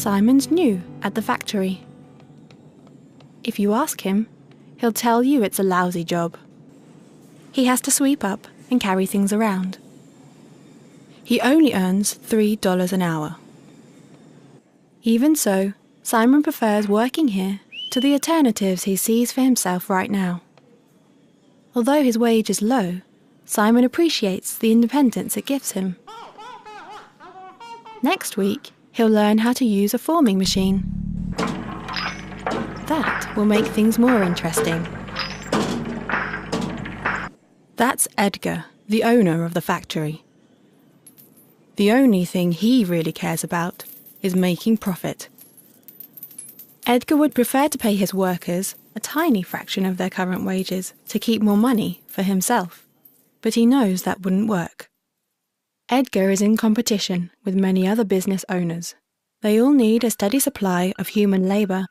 Simon's new at the factory. If you ask him, he'll tell you it's a lousy job. He has to sweep up and carry things around. He only earns $3 an hour. Even so, Simon prefers working here to the alternatives he sees for himself right now. Although his wage is low, Simon appreciates the independence it gives him. Next week, he'll learn how to use a forming machine. That will make things more interesting. That's Edgar, the owner of the factory. The only thing he really cares about is making profit. Edgar would prefer to pay his workers a tiny fraction of their current wages to keep more money for himself, but he knows that wouldn't work. Edgar is in competition with many other business owners. They all need a steady supply of human labour.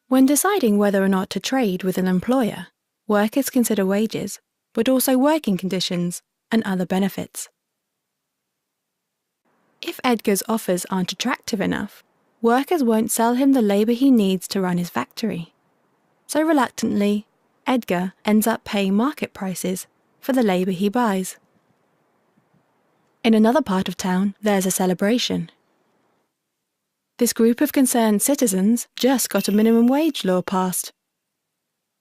When deciding whether or not to trade with an employer, workers consider wages, but also working conditions and other benefits. If Edgar's offers aren't attractive enough, workers won't sell him the labour he needs to run his factory. So reluctantly, Edgar ends up paying market prices for the labour he buys. In another part of town, there's a celebration. This group of concerned citizens just got a minimum wage law passed.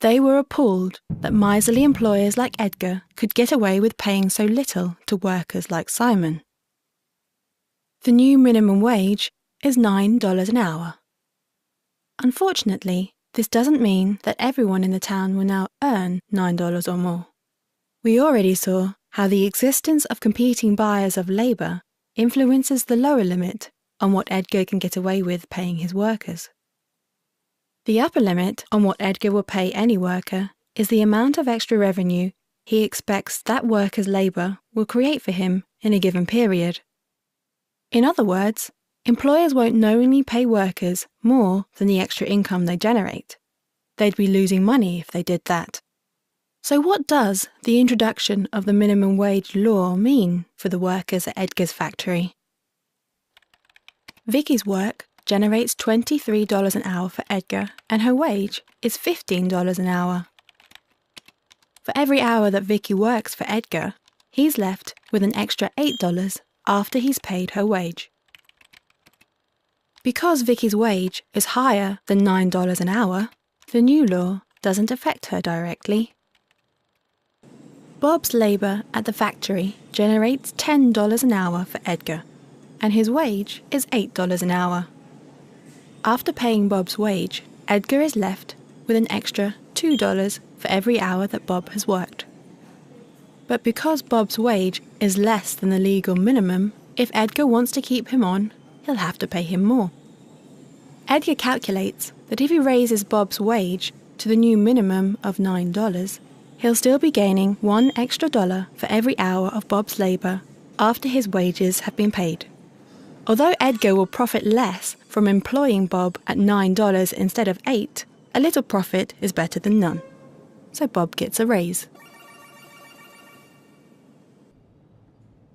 They were appalled that miserly employers like Edgar could get away with paying so little to workers like Simon. The new minimum wage is $9 an hour. Unfortunately, this doesn't mean that everyone in the town will now earn $9 or more. We already saw how the existence of competing buyers of labour influences the lower limit on what Edgar can get away with paying his workers. The upper limit on what Edgar will pay any worker is the amount of extra revenue he expects that worker's labour will create for him in a given period. In other words, employers won't knowingly pay workers more than the extra income they generate. They'd be losing money if they did that. So what does the introduction of the minimum wage law mean for the workers at Edgar's factory? Vicky's work generates $23 an hour for Edgar, and her wage is $15 an hour. For every hour that Vicky works for Edgar, he's left with an extra $8 after he's paid her wage. Because Vicky's wage is higher than $9 an hour, the new law doesn't affect her directly. Bob's labour at the factory generates $10 an hour for Edgar, and his wage is $8 an hour. After paying Bob's wage, Edgar is left with an extra $2 for every hour that Bob has worked. But because Bob's wage is less than the legal minimum, if Edgar wants to keep him on, he'll have to pay him more. Edgar calculates that if he raises Bob's wage to the new minimum of $9, he'll still be gaining $1 extra for every hour of Bob's labour after his wages have been paid. Although Edgar will profit less from employing Bob at $9 instead of $8, a little profit is better than none. So Bob gets a raise.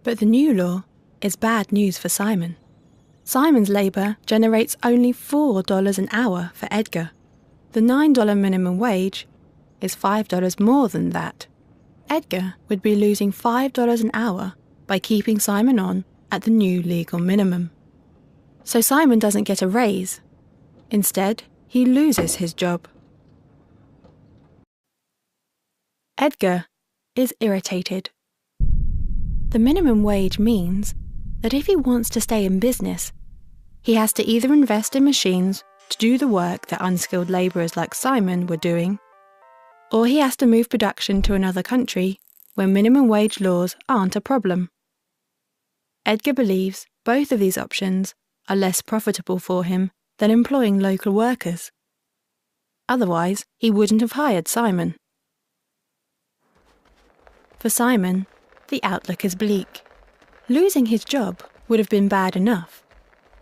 But the new law is bad news for Simon. Simon's labour generates only $4 an hour for Edgar. The $9 minimum wage is $5 more than that. Edgar would be losing $5 an hour by keeping Simon on at the new legal minimum. So Simon doesn't get a raise. Instead, he loses his job. Edgar is irritated. The minimum wage means that if he wants to stay in business, he has to either invest in machines to do the work that unskilled labourers like Simon were doing, or he has to move production to another country where minimum wage laws aren't a problem. Edgar believes both of these options are less profitable for him than employing local workers. Otherwise, he wouldn't have hired Simon. For Simon, the outlook is bleak. Losing his job would have been bad enough,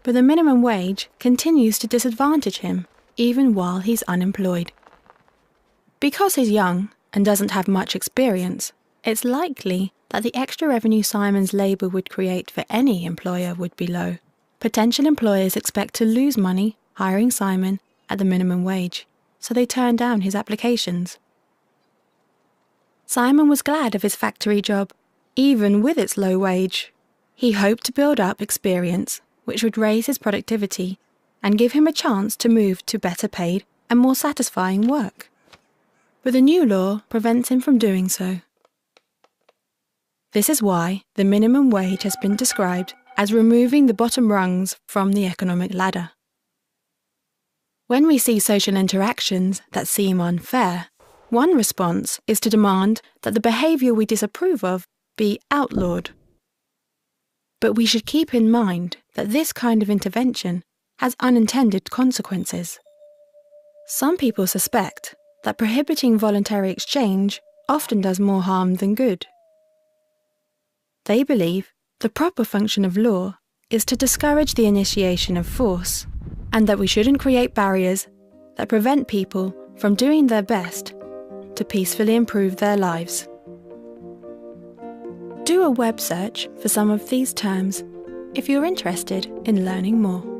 but the minimum wage continues to disadvantage him even while he's unemployed. Because he's young and doesn't have much experience, it's likely that the extra revenue Simon's labour would create for any employer would be low. Potential employers expect to lose money hiring Simon at the minimum wage, so they turned down his applications. Simon was glad of his factory job, even with its low wage. He hoped to build up experience, which would raise his productivity and give him a chance to move to better paid and more satisfying work. But the new law prevents him from doing so. This is why the minimum wage has been described as removing the bottom rungs from the economic ladder. When we see social interactions that seem unfair, one response is to demand that the behaviour we disapprove of be outlawed. But we should keep in mind that this kind of intervention has unintended consequences. Some people suspect that prohibiting voluntary exchange often does more harm than good. They believe the proper function of law is to discourage the initiation of force, and that we shouldn't create barriers that prevent people from doing their best to peacefully improve their lives. Do a web search for some of these terms if you're interested in learning more.